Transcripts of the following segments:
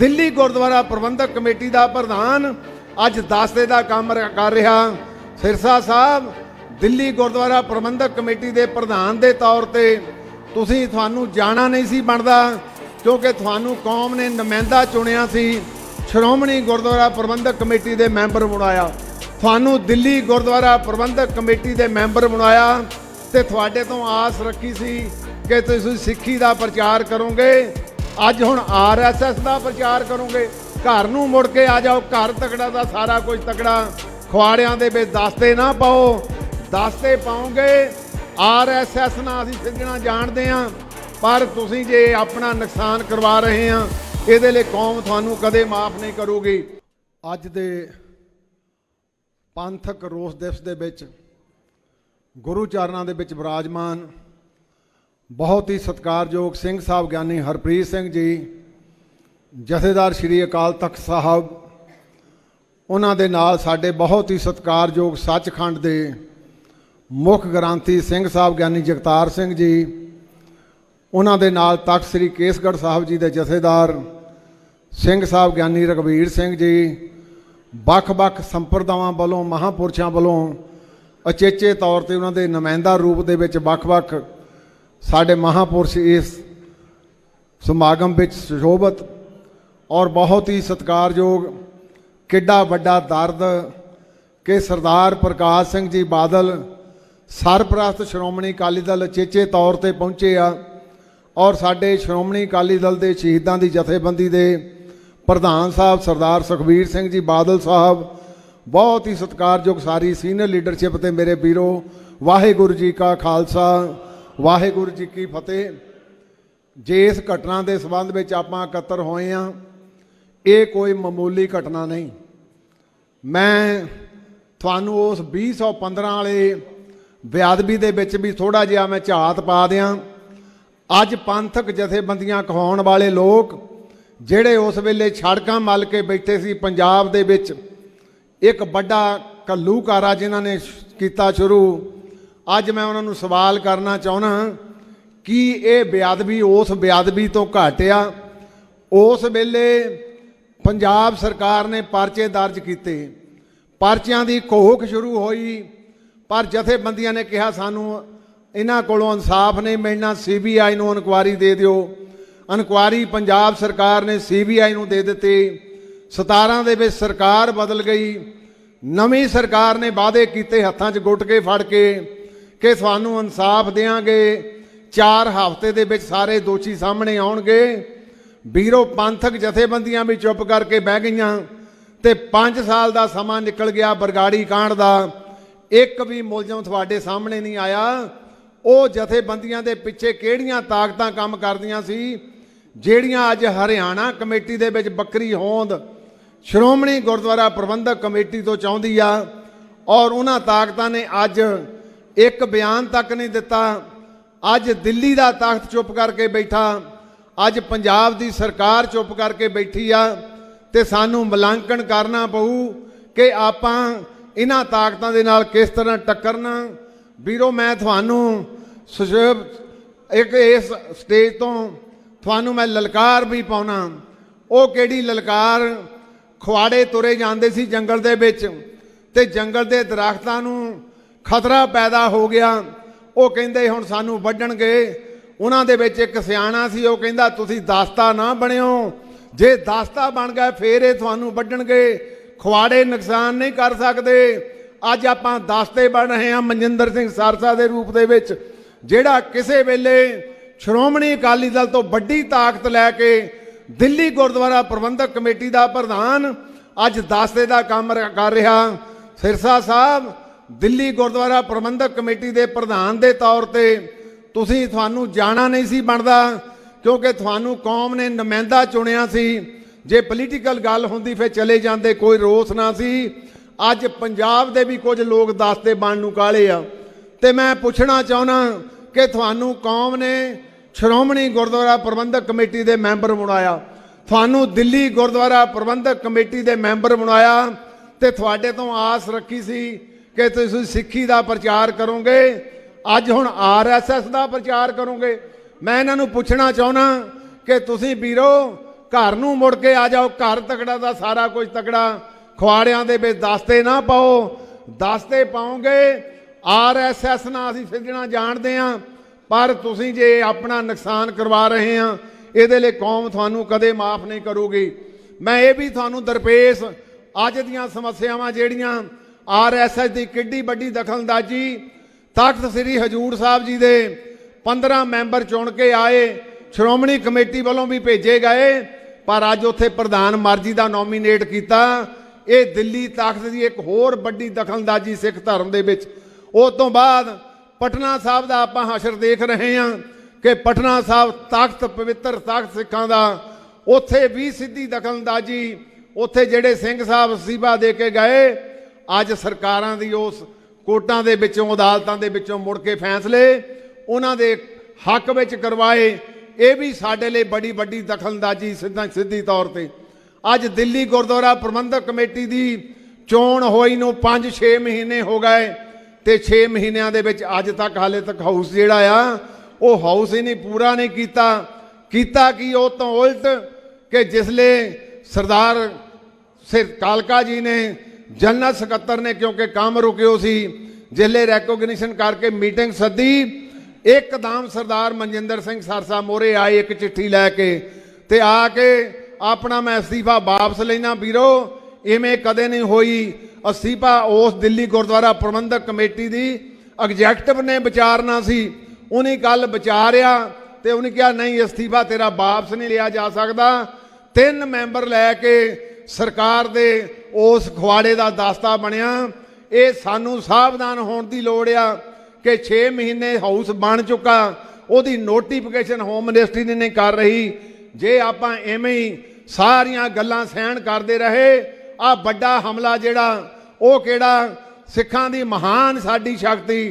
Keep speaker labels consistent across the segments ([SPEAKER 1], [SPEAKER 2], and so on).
[SPEAKER 1] दिल्ली गुरुद्वारा प्रबंधक कमेटी का प्रधान अज दस्ते का काम कर रहा। सिरसा साहब दिल्ली गुरुद्वारा प्रबंधक कमेटी के प्रधान के तौर पर तुहानू जाना नहीं सी बनता, क्योंकि थानू कौम ने नुमाइंदा चुनिया सी, श्रोमणी गुरुद्वारा प्रबंधक कमेटी के मैंबर बनाया, थानू दिल्ली गुरुद्वारा प्रबंधक कमेटी के मैंबर बनाया ते तुहाडे तो आस रखी सी कि तुसीं सिੱਖੀ का प्रचार करोगे। अज हुण RSS का प्रचार करोगे। घर नूं मुड़ के आ जाओ, घर तकड़ा का सारा कुछ तकड़ा। खवाड़ियां दे विच दस्ते ना पाओ, दस्ते पाओगे RSS नाल असीं सिद्धना जाणदे हां, पर तुसीं जे अपना नुकसान करवा रहे हैं, इहदे लई कौम तुहानू कदे माफ़ नहीं करूगी। अज दे पंथक रोस दिवस दे विच गुरु चरनां दे विच विराजमान बहुत ही सत्कारयोग सिंह साहब ज्ञानी हरप्रीत सिंह जी, जथेदार श्री अकाल तख्त साहब, उन्हां दे नाल साडे बहुत ही सत्कारयोग सचखंड दे मुख ग्रंथी सिंह साहब ज्ञानी जगतार सिंह जी, उन्हां दे नाल तख्त श्री केसगढ़ साहब जी दे जथेदार सिंह साहब ज्ञानी रघुवीर सिंह जी, ਵੱਖ-ਵੱਖ ਸੰਪਰਦਾਵਾਂ ਵੱਲੋਂ महापुरुषों ਵੱਲੋਂ अचेचे तौर पर उन्होंने नुमाइंदा रूप दे विच ਵੱਖ-ਵੱਖ साडे महापुरुष इस समागम विच सुशोभित और बहुत ही सत्कारयोग किड्डा वड्डा दर्द कि सरदार प्रकाश सिंह जी बादल सरप्रस्त श्रोमणी अकाली दल अचेचे तौर पर पहुँचे आ और साडे श्रोमणी अकाली दल के शहीदों की जथेबंदी के प्रधान साहब सरदार सुखबीर सिंह जी बादल साहब, बहुत ही सत्कारयोग सारी सीनियर लीडरशिप ते मेरे वीरों, वाहिगुरू जी का खालसा वाहिगुरू जी की फतेह। जिस घटना के संबंध में आपां इकट्ठे होए हैं, ये कोई मामूली घटना नहीं। मैं थानू उस 2015 वाले बेअदबी दे विच भी थोड़ा जिहा मैं झात पा दियां। अज पंथक जथेबंदियां कहाउण वाले लोग ਜਿਹੜੇ उस वेले सड़कां मल के बैठे सी पंजाब दे विच, एक बड़ा घल्लूकारा जिन्हां ने कीता शुरू, अज मैं उन्होंने सवाल करना चाहना कि ये बेअदबी उस बेअदबी तो घट आ। उस वेले पंजाब सरकार ने परचे दर्ज किए, परचियां की घोख शुरू हुई, पर जथेबंदियां ने कहा सानू इन्हां कोलों इंसाफ नहीं मिलना, CBI नूं इनकुआरी दे दिओ। इनकुआरी पंजाब सरकार ने CBI नूं दे दित्ती। 17 दे विच सरकार बदल गई, नवीं सरकार ने वादे कीते हत्थां 'च गुटके फड़ के कि सानू इंसाफ देंगे, 4 हफ्ते दे विच सारे दोषी सामने आउणगे। बीरो पंथक जथेबंदियां भी चुप करके बह गईयां ते 5 साल का समा निकल गया बरगाड़ी कांड का, एक भी मुलजम तुहाडे सामने नहीं आया। वो जथेबंदियां दे पिछे किहड़ियां ताकतां काम करदियां सी ਜਿਹੜੀਆਂ अज हरियाणा कमेटी दे विच बकरी होंद श्रोमणी गुरुद्वारा प्रबंधक कमेटी तो चाहुंदी आ, और उन्हां ताकतां ने अज एक बयान तक नहीं दिता। अज दिल्ली दा तख्त चुप करके बैठा, अज पंजाब दी सरकार चुप करके बैठी आ, ते सानू मुलांकन करना पऊ कि आपां इन्हां ताकतां दे नाल किस तरह टक्करना। वीरो मैं तुहानू एक इस स्टेज तो थानू मैं ललकार भी पाउना। वो किहड़ी ललकार, खुआड़े तुरे जांदे सी जंगल दे विच ते जंगल दे दरख्तां नूं खतरा पैदा हो गया। वो कहिंदे हुण सानू वड्डणगे। उन्हां दे विच एक सियाणा सी, वो कहिंदा तुसीं दास्ता ना बणिओ, जे दास्ता बन गए फिर ये थानू वड्डणगे, खुआड़े नुकसान नहीं कर सकते। अज आपां दास्ते बन रहे हैं मनजिंदर सिंह सरसा के रूप दे विच, जिहड़ा किसी वेले श्रोमणी अकाली दल तो बड़ी ताकत लैके दिल्ली गुरुद्वारा प्रबंधक कमेटी का प्रधान अज दस्ते का काम कर रहा। सिरसा साहब दिल्ली गुरुद्वारा प्रबंधक कमेटी के प्रधान के तौर पर थानू जाना नहीं सी बनता, क्योंकि थानू कौम ने नुमाइंदा चुनिया सी। जे पोलीटिकल गल हुंदी फिर चले जाते, कोई रोस ना सी। अज पंजाब दे भी कुछ लोग दस्ते बनन नूं काले आ, ते मैं पुछना चाहना कि थानू कौम ने श्रोमणी गुरुद्वारा प्रबंधक कमेटी के मैंबर बनाया, थानू दिल्ली गुरुद्वारा प्रबंधक कमेटी के मैंबर बनाया, ते तुहाडे तो आस रखी सी कि तुसीं सिੱਖੀ का प्रचार करोगे। अज हुण RSS का प्रचार करोगे। मैं इन्हां नूं पुछना चाहना कि तुसीं वीरो घर नूं मुड़ के आ जाओ, घर तकड़ा दा सारा कुछ तकड़ा, खवाड़ियां दे विच दस्ते ना पाओ, दस्ते पाओगे RSS नाल असीं सिद्धना जाणदे हां, पर तुसीं जे अपना नुकसान करवा रहे हैं, इहदे लई कौम तुहानूं कदे माफ़ नहीं करूगी। मैं ये भी तुहानूं दरपेश अज दीयां समस्यावां जिहड़ियां RSS की किड्डी वड्डी दखलअंदाजी, तख्त श्री हजूर साहब जी दे 15 मैंबर चुन के आए, श्रोमणी कमेटी वालों भी भेजे गए, पर अज उत्थे प्रधान मर्जी का नॉमीनेट किया। ये दिल्ली तख्त की एक होर वड्डी दखलअंदाजी सिख धर्म दे विच। उस तो बाद पटना साहब का आपां हशर देख रहे हैं कि पटना साहब तख्त पवित्र तख्त सिखां दा, उत्थे भी सीधी दखलअंदाजी, उत्थे जिहड़े सिंह साहब असीबा दे के गए, अज सरकारां दी उस कोर्टां दे विचों अदालतां दे विचों मुड़ के फैसले उन्हां दे हक विच करवाए। ये भी साडे लई बड़ी वड्डी दखलअंदाजी सीधी तौर पर। अज दिल्ली गुरुद्वारा प्रबंधक कमेटी की चोण होई नूं 5-6 महीने हो गए, तो 6 महीनों के विच अज तक हाले तक हाउस जिहड़ा आ वो हाउस ही नहीं पूरा नहीं कीता कि उस तो उल्ट कि जिसले सरदार सिर कालका जी ने जनरल सकत्तर ने, क्योंकि काम रुकियो सी, जिले रैकोगनीशन करके मीटिंग सदी, एकदम सरदार मनजिंदर सिंह सरसा मोहरे आए एक चिट्ठी लैके ते आके अपना मैं अस्तीफा वापस लेना वीरो, इवें कदे नहीं होई। अस्तीफा उस दिल्ली गुरुद्वारा प्रबंधक कमेटी की एग्जैक्टिव ने विचारना सी, उन्हें कल विचारिया तो उन्हें कहा नहीं अस्तीफा तेरा वापस नहीं लिया जा सकता। 3 मैंबर लैके सरकार दे उस खवाड़े का दस्ता बनया। ये सानू सावधान होने की लोड़ आ कि 6 महीने हाउस बन चुका, उसकी नोटिफिकेशन होम मिनिस्ट्री ने नहीं कर रही। जे आपां इवें ही सारियां गल्लां सहन करते रहे, आ बड़ा हमला जिहड़ा वो किहड़ा सिखां दी महान साडी शक्ति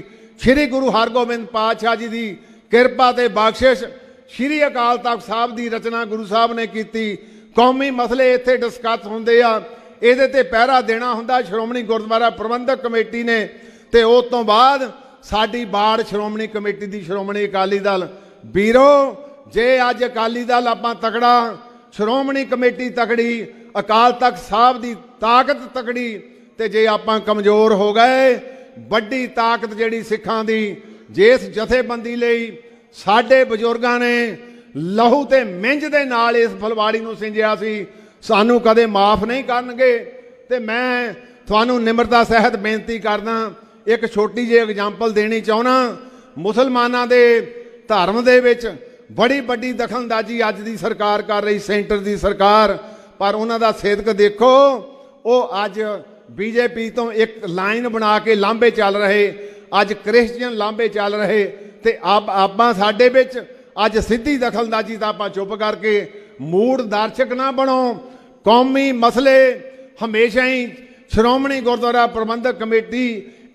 [SPEAKER 1] श्री गुरु हरगोबिंद पातशाह जी की किरपा ते बख्शिश, श्री अकाल तख्त साहब की रचना गुरु साहब ने की। कौमी मसले इत्थे डिस्कस होंदे आ, इहदे ते पहरा देना हुंदा श्रोमणी गुरुद्वारा प्रबंधक कमेटी ने, ते उस तो बाद साडी बाड़ श्रोमणी कमेटी की श्रोमणी अकाली दल। वीरो जे अज अकाली दल आपां तकड़ा, श्रोमणी कमेटी तकड़ी, अकाल तख्त साहब की ताकत तकड़ी, ते जे आपां कमज़ोर हो गए, वड्डी ताकत जिहड़ी सिखां दी, जिस जथेबंदी लई साडे बजुर्गां ने लहू ते मिंज दे नाल इस फलवाड़ी नूं सिंजिया सी, सानू कदे माफ़ नहीं करनगे। ते मैं तुहानू निमरता सहित बेनती करदा, एक छोटी जी एग्जाम्पल देनी चाहना। मुसलमानां दे धर्म दे विच बड़ी वड्डी दखलअंदाजी अज दी सरकार कर रही, सेंटर दी सरकार, पर उन्हां दा सिदक देखो, वो अज बीजेपी तो एक लाइन बना के लांभे चल रहे, अज क्रिश्चियन लांभे चल रहे, ते आपां साडे विच अज सीधी दखलअंदाजी तां आपां चुप करके मूड दर्शक ना बनो। कौमी मसले हमेशा ही श्रोमणी गुरुद्वारा प्रबंधक कमेटी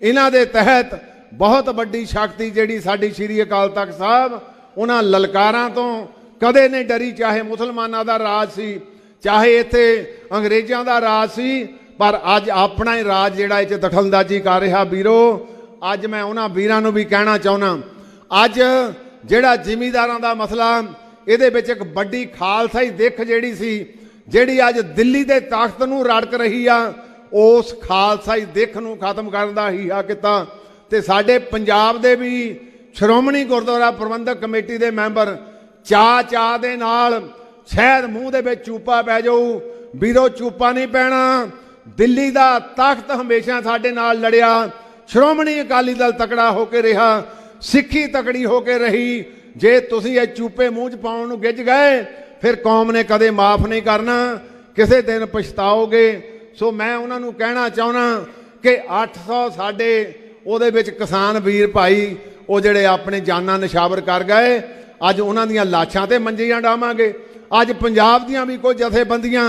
[SPEAKER 1] इन्हां दे तहत बहुत वड्डी शक्ति जिहड़ी साडी श्री अकाल तख्त साहब, उन्हां ललकारां तो कदे नहीं डरी, चाहे मुसलमानां दा राज सी, चाहे इत्थे अंग्रेज़ां दा राज सी, पर अज अपना ही राज जिहड़ा इह दखलअंदाजी कर रहा। वीरो अज मैं उन्हां वीरां नूं भी कहना चाहुंदा, अज जिहड़ा जिमीदारां दा मसला, इहदे विच एक वड्डी खालसाई दिख जिहड़ी सी, जिहड़ी अज दिल्ली दे तख्त नूं रड़क रही आ, उस खालसाई दिख नूं खत्म करन दा हीहा कीता। ते साडे पंजाब दे भी श्रोमणी गुरुद्वारा प्रबंधक कमेटी दे मैंबर चाह दे नाल शायद मूँह दे विच चूपा पै जाऊ, वीरो चूपा नहीं पैना। दिल्ली दा तख्त हमेशा साडे नाल लड़िया, श्रोमणी अकाली दल तकड़ा होके रहा, सिक्खी तकड़ी होके रही। जे तुसीं ये चूपे मूँह च पाउण नूं गिੱਝ गए, फिर कौम ने कदे माफ़ नहीं करना, किसी दिन पछताओगे। सो मैं उन्हां नूं कहना चाहुंदा कि 800 साडे उहदे विच किसान वीर भाई वो जिहड़े अपने जानां निछावर कर गए, अज उन्हां दीयां लाशां ते मंजियां डावांगे। अज पंजाब दीयां भी कोई जथेबंदियां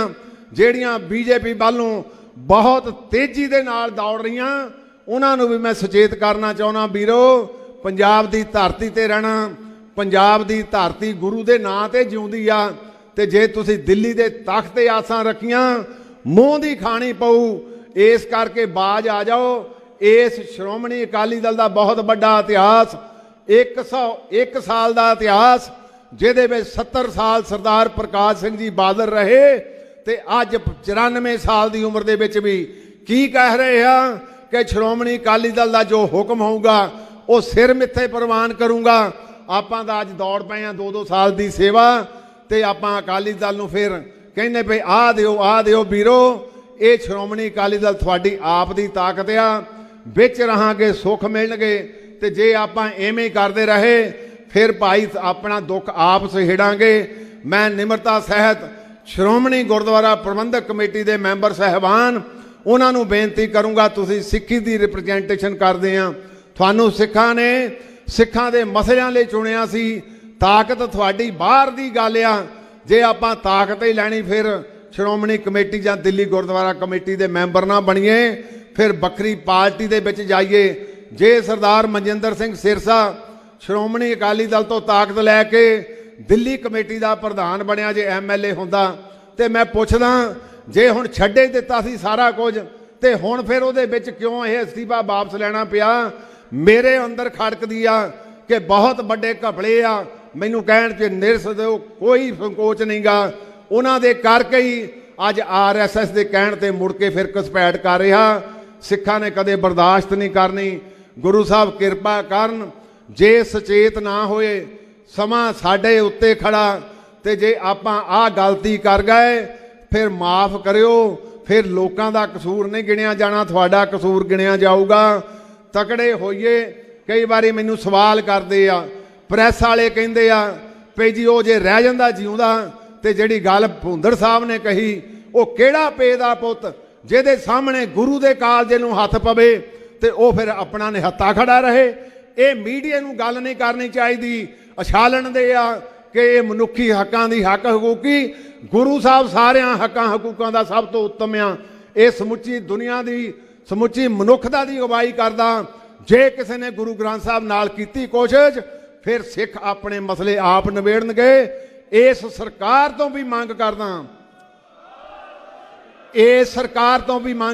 [SPEAKER 1] जिहड़ियां बीजेपी वालों बहुत तेजी दे नाल दौड़ रहीआं, उन्हां नूं भी मैं सुचेत करना चाहुंदा, वीरो पंजाब दी धरती ते रहना, पंजाब दी धरती गुरु दे नां ते जिउंदी आ, ते जे तुसीं दिल्ली दे तख्त ते आसां रखियां, मूँह दी खानी पऊ। इस करके बाज आ जाओ। इस श्रोमणी अकाली दल का बहुत बड़ा इतिहास, 101 साल का इतिहास, ਜਿਹਦੇ ਵਿੱਚ 70 ਸਾਲ ਸਰਦਾਰ ਪ੍ਰਕਾਸ਼ ਸਿੰਘ ਜੀ ਬਾਦਲ ਰਹੇ ਤੇ ਅੱਜ 94 ਸਾਲ ਦੀ ਉਮਰ ਦੇ ਵਿੱਚ ਵੀ ਕੀ ਕਹਿ ਰਹੇ ਆ ਕਿ ਸ਼੍ਰੋਮਣੀ ਅਕਾਲੀ ਦਲ ਦਾ ਜੋ ਹੁਕਮ ਹੋਊਗਾ ਉਹ ਸਿਰ ਮਿੱਥੇ ਪ੍ਰਵਾਨ ਕਰੂੰਗਾ। ਆਪਾਂ ਤਾਂ ਅੱਜ ਦੌੜ ਪਏ ਆ 2-2 ਸਾਲ ਦੀ ਸੇਵਾ ਤੇ ਆਪਾਂ ਅਕਾਲੀ ਦਲ ਨੂੰ ਫਿਰ ਕਹਿੰਦੇ ਪਏ ਆਹ ਦਿਓ ਵੀਰੋ। ਇਹ ਸ਼੍ਰੋਮਣੀ ਅਕਾਲੀ ਦਲ ਤੁਹਾਡੀ ਆਪ ਦੀ ਤਾਕਤ ਆ, ਵਿੱਚ ਰਹਾਂਗੇ ਸੁੱਖ ਮਿਲਣਗੇ ਤੇ ਜੇ ਆਪਾਂ ਐਵੇਂ ਹੀ ਕਰਦੇ ਰਹੇ ਫਿਰ ਭਾਈ ਆਪਣਾ ਦੁੱਖ ਆਪ ਸਹਿੜਾਂਗੇ। ਮੈਂ ਨਿਮਰਤਾ ਸਹਿਤ ਸ਼੍ਰੋਮਣੀ ਗੁਰਦੁਆਰਾ ਪ੍ਰਬੰਧਕ ਕਮੇਟੀ ਦੇ ਮੈਂਬਰ ਸਾਹਿਬਾਨ ਉਹਨਾਂ ਨੂੰ ਬੇਨਤੀ ਕਰੂੰਗਾ, ਤੁਸੀਂ ਸਿੱਖੀ ਦੀ ਰਿਪਰੈਜ਼ੈਂਟੇਸ਼ਨ ਕਰਦੇ ਆ, ਤੁਹਾਨੂੰ ਸਿੱਖਾਂ ਨੇ ਸਿੱਖਾਂ ਦੇ ਮਸਲਿਆਂ ਲਈ ਚੁਣਿਆ ਸੀ। ਤਾਕਤ ਤੁਹਾਡੀ ਬਾਹਰ ਦੀ ਗੱਲ ਆ, ਜੇ ਆਪਾਂ ਤਾਕਤ ਹੀ ਲੈਣੀ ਫਿਰ ਸ਼੍ਰੋਮਣੀ ਕਮੇਟੀ ਜਾਂ ਦਿੱਲੀ ਗੁਰਦੁਆਰਾ ਕਮੇਟੀ ਦੇ ਮੈਂਬਰ ਨਾ ਬਣੀਏ, ਫਿਰ ਵੱਖਰੀ ਪਾਰਟੀ ਦੇ ਵਿੱਚ ਜਾਈਏ। ਜੇ ਸਰਦਾਰ ਮਨਜਿੰਦਰ ਸਿੰਘ ਸਿਰਸਾ ਸ਼੍ਰੋਮਣੀ ਅਕਾਲੀ ਦਲ ਤੋਂ ਤਾਕਤ ਲੈ ਕੇ ਦਿੱਲੀ ਕਮੇਟੀ ਦਾ ਪ੍ਰਧਾਨ ਬਣਿਆ, ਜੇ MLA ਹੁੰਦਾ ਤੇ ਮੈਂ ਪੁੱਛਦਾ ਜੇ ਹੁਣ ਛੱਡੇ ਦਿੱਤਾ ਸੀ ਸਾਰਾ ਕੁਝ ਤੇ ਹੁਣ ਫਿਰ ਉਹਦੇ ਵਿੱਚ ਕਿਉਂ ਇਹ ਅਸਤੀਫਾ ਵਾਪਸ ਲੈਣਾ ਪਿਆ। ਮੇਰੇ ਅੰਦਰ ਖੜਕਦੀ ਆ ਕਿ ਬਹੁਤ ਵੱਡੇ ਘਪਲੇ ਆ, ਮੈਨੂੰ ਕਹਿਣ 'ਚ ਨਿਰਸ ਦਿਓ ਕੋਈ ਸੰਕੋਚ ਨਹੀਂਗਾ। ਉਹਨਾਂ ਦੇ ਕਰਕੇ ਹੀ ਅੱਜ RSS ਦੇ ਕਹਿਣ ਤੇ ਮੁੜ ਕੇ ਫਿਰ ਘੁਸਪੈਠ ਕਰ ਰਿਹਾ। ਸਿੱਖਾਂ ਨੇ ਕਦੇ ਬਰਦਾਸ਼ਤ ਨਹੀਂ ਕਰਨੀ। ਗੁਰੂ ਸਾਹਿਬ ਕਿਰਪਾ ਕਰਨ, ਜੇ ਸੁਚੇਤ ਨਾ ਹੋਏ ਸਮਾਂ ਸਾਡੇ ਉੱਤੇ ਖੜਾ ਤੇ ਜੇ ਆਪਾਂ ਆਹ ਗਲਤੀ ਕਰ ਗਏ ਫਿਰ ਮਾਫ ਕਰਿਓ, ਫਿਰ ਲੋਕਾਂ ਦਾ ਕਸੂਰ ਨਹੀਂ ਗਿਣਿਆ ਜਾਣਾ, ਤੁਹਾਡਾ ਕਸੂਰ ਗਿਣਿਆ ਜਾਊਗਾ। ਤਕੜੇ ਹੋਈਏ। ਕਈ ਵਾਰੀ ਮੈਨੂੰ ਸਵਾਲ ਕਰਦੇ ਆ ਪ੍ਰੈਸ ਵਾਲੇ, ਕਹਿੰਦੇ ਆ ਪਈ ਜੀ ਉਹ ਜੇ ਰਹਿ ਜਾਂਦਾ ਜਿਉਂਦਾ ਤੇ ਜਿਹੜੀ ਗੱਲ ਭੁੰਦੜ ਸਾਹਿਬ ਨੇ ਕਹੀ ਉਹ ਕਿਹੜਾ ਪੇ ਦਾ ਪੁੱਤ ਜਿਹਦੇ ਸਾਹਮਣੇ ਗੁਰੂ ਦੇ ਕਾਲਜੇ ਨੂੰ ਹੱਥ ਪਵੇ ਤੇ ਉਹ ਫਿਰ ਆਪਣਾ ਨਿਹੱਤਾ ਖੜਾ ਰਹੇ। ਇਹ ਮੀਡੀਆ ਨੂੰ ਗੱਲ ਨਹੀਂ ਕਰਨੀ ਚਾਹੀਦੀ। ਉਛਾਲਣ ਦੇ ਆ ਕਿ ਇਹ ਮਨੁੱਖੀ ਹੱਕਾਂ ਦੀ ਹੱਕ ਹਕੂਕੀ, ਗੁਰੂ ਸਾਹਿਬ ਸਾਰਿਆਂ ਹੱਕਾਂ ਹਕੂਕਾਂ ਦਾ ਸਭ ਤੋਂ ਉੱਤਮ ਆ। ਇਹ ਸਮੁੱਚੀ ਦੁਨੀਆ ਦੀ ਸਮੁੱਚੀ ਮਨੁੱਖਤਾ ਦੀ ਅਗਵਾਈ ਕਰਦਾ। ਜੇ ਕਿਸੇ ਨੇ ਗੁਰੂ ਗ੍ਰੰਥ ਸਾਹਿਬ ਨਾਲ ਕੀਤੀ ਕੋਸ਼ਿਸ਼ ਫਿਰ ਸਿੱਖ ਆਪਣੇ ਮਸਲੇ ਆਪ ਨਿਬੇੜਨਗੇ। ਇਸ ਸਰਕਾਰ ਤੋਂ ਵੀ ਮੰਗ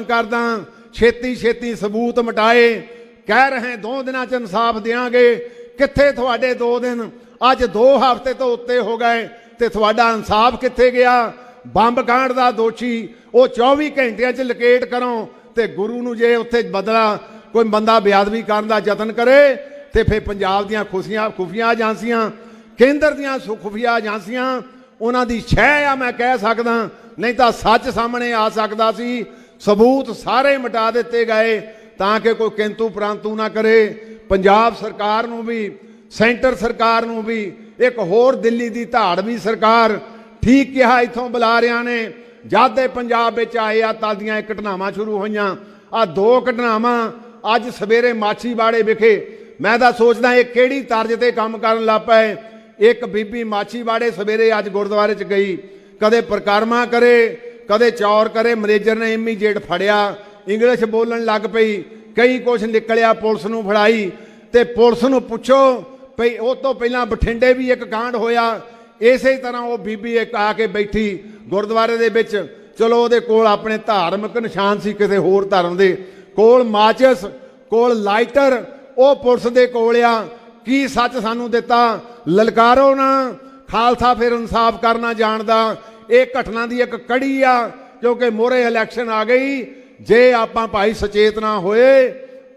[SPEAKER 1] ਕਰਦਾ, ਛੇਤੀ ਸਬੂਤ ਮਟਾਏ। ਕਹਿ ਰਹੇ 2 ਦਿਨਾਂ 'ਚ ਇਨਸਾਫ ਦਿਆਂਗੇ, ਕਿੱਥੇ ਤੁਹਾਡੇ 2 ਦਿਨ? ਅੱਜ 2 ਹਫ਼ਤੇ ਤੋਂ ਉੱਤੇ ਹੋ ਗਏ ਤੇ ਤੁਹਾਡਾ ਇਨਸਾਫ ਕਿੱਥੇ ਗਿਆ? ਬੰਬ ਕਾਂਡ ਦਾ ਦੋਸ਼ੀ ਉਹ 24 ਘੰਟਿਆਂ 'ਚ ਲੋਕੇਟ ਕਰੋ ਤੇ ਗੁਰੂ ਨੂੰ ਜੇ ਉੱਥੇ ਬਦਲਾ ਕੋਈ ਬੰਦਾ ਬੇਅਦਬੀ ਕਰਨ ਦਾ ਯਤਨ ਕਰੇ ਤੇ ਫਿਰ ਪੰਜਾਬ ਦੀਆਂ ਖੁਫੀਆ ਏਜੰਸੀਆਂ, ਕੇਂਦਰ ਦੀਆਂ ਖੁਫੀਆ ਏਜੰਸੀਆਂ ਉਹਨਾਂ ਦੀ ਛਹਿ ਆ, ਮੈਂ ਕਹਿ ਸਕਦਾ। ਨਹੀਂ ਤਾਂ ਸੱਚ ਸਾਹਮਣੇ ਆ ਸਕਦਾ ਸੀ। ਸਬੂਤ ਸਾਰੇ ਮਿਟਾ ਦਿੱਤੇ ਗਏ ਤਾਂ ਕਿ ਕੋਈ ਕਿੰਤੂ ਪ੍ਰੰਤੂ ਨਾ ਕਰੇ। ਪੰਜਾਬ ਸਰਕਾਰ ਨੂੰ ਵੀ, ਸੈਂਟਰ ਸਰਕਾਰ ਨੂੰ ਵੀ, ਇੱਕ ਹੋਰ ਦਿੱਲੀ ਦੀ ਧਾੜਵੀ ਸਰਕਾਰ ਠੀਕ ਕਿਹਾ ਇੱਥੋਂ ਬੁਲਾਰਿਆਂ ਨੇ ਜਦ ਦੇ ਪੰਜਾਬ ਵਿੱਚ ਆਏ ਆ ਤਦ ਦੀਆਂ ਇਹ ਘਟਨਾਵਾਂ ਸ਼ੁਰੂ ਹੋਈਆਂ। ਆ 2 ਘਟਨਾਵਾਂ ਅੱਜ ਸਵੇਰੇ ਮਾਛੀਵਾੜੇ ਵਿਖੇ, ਮੈਂ ਤਾਂ ਸੋਚਦਾ ਇਹ ਕਿਹੜੀ ਤਰਜ਼ ਤੇ ਕੰਮ ਕਰਨ ਲੱਗ ਪਏ। ਇੱਕ ਬੀਬੀ ਮਾਛੀਵਾੜੇ ਸਵੇਰੇ ਅੱਜ ਗੁਰਦੁਆਰੇ 'ਚ ਗਈ, ਕਦੇ ਪ੍ਰਕਰਮਾ ਕਰੇ ਕਦੇ ਚੌਰ ਕਰੇ। ਮੈਨੇਜਰ ਨੇ ਇਮੀਡੀਏਟ ਫੜਿਆ, ਇੰਗਲਿਸ਼ ਬੋਲਣ ਲੱਗ ਪਈ, ਕਈ ਕੁਛ ਨਿਕਲਿਆ, ਪੁਲਿਸ ਨੂੰ ਫੜਾਈ ਤੇ ਪੁਲਿਸ ਨੂੰ ਪੁੱਛੋ ਭਈ ਉਹ ਤੋਂ ਪਹਿਲਾਂ ਬਠਿੰਡੇ ਵੀ ਇੱਕ ਕਾਂਡ ਹੋਇਆ ਇਸੇ ਤਰ੍ਹਾਂ। ਉਹ ਬੀਬੀ ਇੱਕ ਆ ਕੇ ਬੈਠੀ ਗੁਰਦੁਆਰੇ ਦੇ ਵਿੱਚ, ਚਲੋ ਉਹਦੇ ਕੋਲ ਆਪਣੇ ਧਾਰਮਿਕ ਨਿਸ਼ਾਨ ਸੀ ਕਿਸੇ ਹੋਰ ਧਰਮ ਦੇ, ਕੋਲ ਮਾਚਿਸ, ਕੋਲ ਲਾਈਟਰ, ਉਹ ਪੁਲਿਸ ਦੇ ਕੋਲ ਆ। ਕੀ ਸੱਚ ਸਾਨੂੰ ਦਿੱਤਾ? ਲਲਕਾਰੋ ਨਾ। ਖਾਲਸਾ ਫਿਰ ਇਨਸਾਫ ਕਰਨਾ ਜਾਣਦਾ। ਇਹ ਘਟਨਾ ਦੀ ਇੱਕ ਕੜੀ ਆ ਕਿਉਂਕਿ ਮੋਹਰੇ ਇਲੈਕਸ਼ਨ ਆ ਗਈ। ਜੇ ਆਪਾਂ ਭਾਈ ਸੁਚੇਤ ਨਾ ਹੋਏ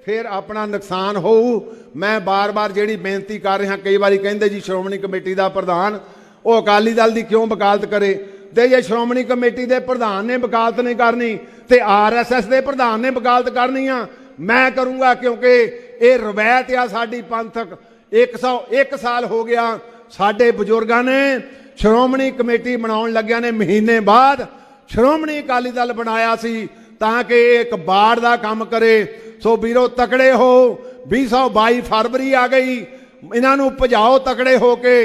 [SPEAKER 1] ਫਿਰ ਆਪਣਾ ਨੁਕਸਾਨ ਹੋਊ। ਮੈਂ ਬਾਰ-ਬਾਰ ਜਿਹੜੀ ਬੇਨਤੀ ਕਰ ਰਿਹਾ, ਕਈ ਵਾਰੀ ਕਹਿੰਦੇ ਜੀ ਸ਼੍ਰੋਮਣੀ ਕਮੇਟੀ ਦਾ ਪ੍ਰਧਾਨ ਉਹ ਅਕਾਲੀ ਦਲ ਦੀ ਕਿਉਂ ਵਕਾਲਤ ਕਰੇ? ਤੇ ਜੇ ਸ਼੍ਰੋਮਣੀ ਕਮੇਟੀ ਦੇ ਪ੍ਰਧਾਨ ਨੇ ਵਕਾਲਤ ਨਹੀਂ ਕਰਨੀ ਤੇ RSS ਦੇ ਪ੍ਰਧਾਨ ਨੇ ਵਕਾਲਤ ਕਰਨੀ ਆ, ਮੈਂ ਕਰੂੰਗਾ ਕਿਉਂਕਿ ਇਹ ਰਵਾਇਤ ਆ ਸਾਡੀ ਪੰਥਕ। 101 ਸਾਲ ਹੋ ਗਿਆ ਸਾਡੇ ਬਜ਼ੁਰਗਾਂ ਨੇ ਸ਼੍ਰੋਮਣੀ ਕਮੇਟੀ ਬਣਾਉਣ ਲੱਗਿਆਂ ਨੇ ਮਹੀਨੇ ਬਾਅਦ ਸ਼੍ਰੋਮਣੀ ਅਕਾਲੀ ਦਲ ਬਣਾਇਆ ਸੀ ਤਾਂ ਕਿ ਇਹ ਇੱਕ ਬਾੜ ਦਾ ਕੰਮ ਕਰੇ। ਸੋ ਵੀਰੋ ਤਕੜੇ ਹੋ। 2022 ਫਰਵਰੀ ਆ ਗਈ, ਇਹਨਾਂ ਨੂੰ ਭਜਾਓ ਤਕੜੇ ਹੋ ਕੇ।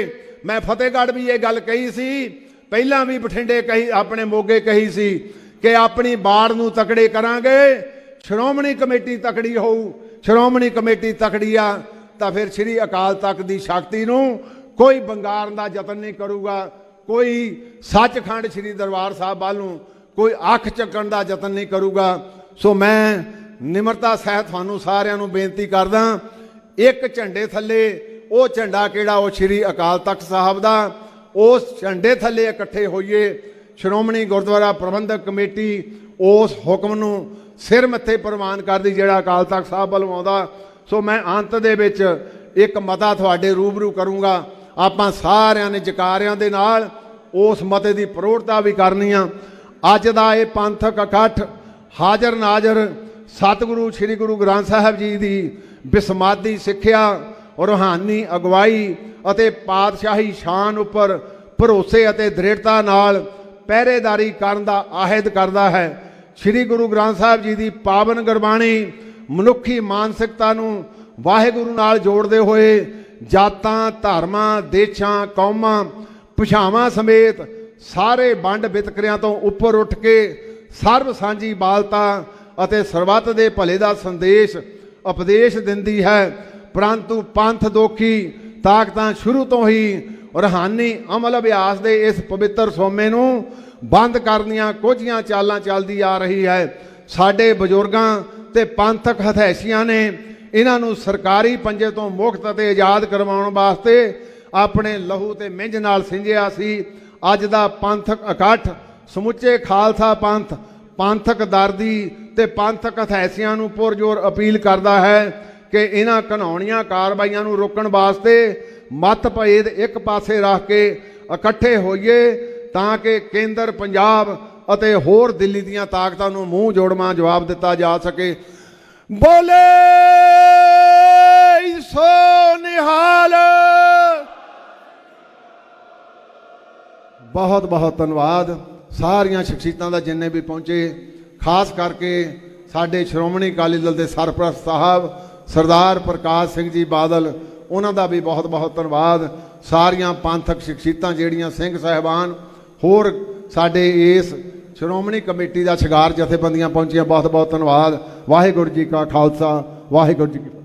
[SPEAKER 1] ਮੈਂ ਫਤਿਹਗੜ੍ਹ ਵੀ ਇਹ ਗੱਲ ਕਹੀ ਸੀ, ਪਹਿਲਾਂ ਵੀ ਬਠਿੰਡੇ ਕਹੀ, ਆਪਣੇ ਮੋਗੇ ਕਹੀ ਸੀ ਕਿ ਆਪਣੀ ਬਾੜ ਨੂੰ ਤਕੜੇ ਕਰਾਂਗੇ। ਸ਼੍ਰੋਮਣੀ ਕਮੇਟੀ ਤਕੜੀ ਹੋਊ। ਸ਼੍ਰੋਮਣੀ ਕਮੇਟੀ ਤਕੜੀ ਆ ਤਾਂ ਫਿਰ ਸ੍ਰੀ ਅਕਾਲ ਤਖਤ ਦੀ ਸ਼ਕਤੀ ਨੂੰ ਕੋਈ ਬੰਗਾਰਨ ਦਾ ਯਤਨ ਨਹੀਂ ਕਰੂਗਾ, ਕੋਈ ਸੱਚਖੰਡ ਸ੍ਰੀ ਦਰਬਾਰ ਸਾਹਿਬ ਵੱਲ ਨੂੰ ਕੋਈ ਅੱਖ ਚੱਕਣ ਦਾ ਯਤਨ ਨਹੀਂ ਕਰੂਗਾ। ਸੋ ਮੈਂ ਨਿਮਰਤਾ ਸਹਿਤ ਤੁਹਾਨੂੰ ਸਾਰਿਆਂ ਨੂੰ ਬੇਨਤੀ ਕਰਦਾ, ਇੱਕ ਝੰਡੇ ਥੱਲੇ ਉਹ ਝੰਡਾ ਕਿਹੜਾ ਉਹ ਸ਼੍ਰੀ ਅਕਾਲ ਤਖਤ ਸਾਹਿਬ ਦਾ। ਉਸ ਝੰਡੇ ਥੱਲੇ ਇਕੱਠੇ ਹੋਈਏ। ਸ਼੍ਰੋਮਣੀ ਗੁਰਦੁਆਰਾ ਪ੍ਰਬੰਧਕ ਕਮੇਟੀ ਉਸ ਹੁਕਮ ਨੂੰ ਸਿਰ ਮੱਥੇ ਪ੍ਰਵਾਨ ਕਰਦੀ ਜਿਹੜਾ ਅਕਾਲ ਤਖਤ ਸਾਹਿਬ ਵੱਲੋਂ ਆਉਂਦਾ। ਸੋ ਮੈਂ ਅੰਤ ਦੇ ਵਿੱਚ ਇੱਕ ਮਤਾ ਤੁਹਾਡੇ ਰੂਬਰੂ ਕਰੂੰਗਾ। ਆਪਾਂ ਸਾਰਿਆਂ ਨੇ ਜਕਾਰਿਆਂ ਦੇ ਨਾਲ ਉਸ ਮਤੇ ਦੀ ਪ੍ਰੋੜਤਾ ਵੀ ਕਰਨੀ ਆ। ਅੱਜ ਦਾ ਇਹ ਪੰਥਕ ਇਕੱਠ ਹਾਜ਼ਰ ਨਾਜ਼ਰ ਸਤਿਗੁਰੂ ਸ੍ਰੀ ਗੁਰੂ ਗ੍ਰੰਥ ਸਾਹਿਬ ਜੀ ਦੀ ਬਿਸਮਾਦੀ ਸਿੱਖਿਆ, ਰੂਹਾਨੀ ਅਗਵਾਈ ਅਤੇ ਪਾਤਸ਼ਾਹੀ ਸ਼ਾਨ ਉੱਪਰ ਭਰੋਸੇ ਅਤੇ ਦ੍ਰਿੜਤਾ ਨਾਲ ਪਹਿਰੇਦਾਰੀ ਕਰਨ ਦਾ ਆਹਿਦ ਕਰਦਾ ਹੈ। ਸ੍ਰੀ ਗੁਰੂ ਗ੍ਰੰਥ ਸਾਹਿਬ ਜੀ ਦੀ ਪਾਵਨ ਗੁਰਬਾਣੀ ਮਨੁੱਖੀ ਮਾਨਸਿਕਤਾ ਨੂੰ ਵਾਹਿਗੁਰੂ ਨਾਲ ਜੋੜਦੇ ਹੋਏ ਜਾਤਾਂ, ਧਰਮਾਂ, ਦੇਸ਼ਾਂ, ਕੌਮਾਂ, ਭਾਸ਼ਾਵਾਂ ਸਮੇਤ ਸਾਰੇ ਵੰਡ ਵਿਤਕਰਿਆਂ ਤੋਂ ਉੱਪਰ ਉੱਠ ਕੇ ਸਰਬ ਸਾਂਝੀ ਬਾਲਤਾ ਅਤੇ ਸਰਬੱਤ ਦੇ ਭਲੇ ਦਾ ਸੰਦੇਸ਼ ਉਪਦੇਸ਼ ਦਿੰਦੀ ਹੈ। ਪਰੰਤੂ ਪੰਥ ਦੋਖੀ ਤਾਕਤਾਂ ਸ਼ੁਰੂ ਤੋਂ ਹੀ ਰੂਹਾਨੀ ਅਮਲ ਅਭਿਆਸ ਦੇ ਇਸ ਪਵਿੱਤਰ ਸੋਮੇ ਨੂੰ ਬੰਦ ਕਰਨ ਦੀਆਂ ਕੁਝੀਆਂ ਚਾਲਾਂ ਚੱਲਦੀ ਆ ਰਹੀ ਹੈ। ਸਾਡੇ ਬਜ਼ੁਰਗਾਂ ਤੇ ਪੰਥਕ ਹਥੈਸ਼ੀਆਂ ਨੇ ਇਹਨਾਂ ਨੂੰ ਸਰਕਾਰੀ ਪੰਜੇ ਤੋਂ ਮੁਕਤ ਅਤੇ ਆਜ਼ਾਦ ਕਰਵਾਉਣ ਵਾਸਤੇ ਆਪਣੇ ਲਹੂ ਤੇ ਮਿੰਝ ਨਾਲ ਸਿੰਜਿਆ ਸੀ। ਅੱਜ ਦਾ ਪੰਥਕ ਇਕੱਠ ਸਮੁੱਚੇ ਖਾਲਸਾ ਪੰਥ, ਪੰਥਕ ਦਰਦੀ ਤੇ ਪੰਥਕ ਹਥੈਸ਼ੀਆਂ ਨੂੰ ਪੁਰਜ਼ੋਰ ਅਪੀਲ ਕਰਦਾ ਹੈ ਕਿ ਇਹਨਾਂ ਘਿਨਾਉਣੀਆਂ ਕਾਰਵਾਈਆਂ ਨੂੰ ਰੋਕਣ ਵਾਸਤੇ ਮਤਭੇਦ ਇੱਕ ਪਾਸੇ ਰੱਖ ਕੇ ਇਕੱਠੇ ਹੋਈਏ ਤਾਂ ਕਿ ਕੇਂਦਰ, ਪੰਜਾਬ ਅਤੇ ਹੋਰ ਦਿੱਲੀ ਦੀਆਂ ਤਾਕਤਾਂ ਨੂੰ ਮੂੰਹ ਜੋੜਵਾਂ ਜਵਾਬ ਦਿੱਤਾ ਜਾ ਸਕੇ। ਬੋਲੇ ਸੋ ਨਿਹਾਲ। ਬਹੁਤ ਬਹੁਤ ਧੰਨਵਾਦ ਸਾਰੀਆਂ ਸ਼ਖਸੀਅਤਾਂ ਦਾ ਜਿੰਨੇ ਵੀ ਪਹੁੰਚੇ, ਖਾਸ ਕਰਕੇ ਸਾਡੇ ਸ਼੍ਰੋਮਣੀ ਅਕਾਲੀ ਦਲ ਦੇ ਸਰਪ੍ਰਸਤ ਸਾਹਿਬ ਸਰਦਾਰ ਪ੍ਰਕਾਸ਼ ਸਿੰਘ ਜੀ ਬਾਦਲ, ਉਹਨਾਂ ਦਾ ਵੀ ਬਹੁਤ ਬਹੁਤ ਧੰਨਵਾਦ। ਸਾਰੀਆਂ ਪੰਥਕ ਸ਼ਖਸੀਅਤਾਂ ਜਿਹੜੀਆਂ ਸਿੰਘ ਸਾਹਿਬਾਨ, ਹੋਰ ਸਾਡੇ ਇਸ ਸ਼੍ਰੋਮਣੀ ਕਮੇਟੀ ਦਾ ਸ਼ਿੰਗਾਰ ਜਥੇਬੰਦੀਆਂ ਪਹੁੰਚੀਆਂ, ਬਹੁਤ ਬਹੁਤ ਧੰਨਵਾਦ। ਵਾਹਿਗੁਰੂ ਜੀ ਕਾ ਖਾਲਸਾ, ਵਾਹਿਗੁਰੂ ਜੀ ਕੀ ਫਤਿਹ।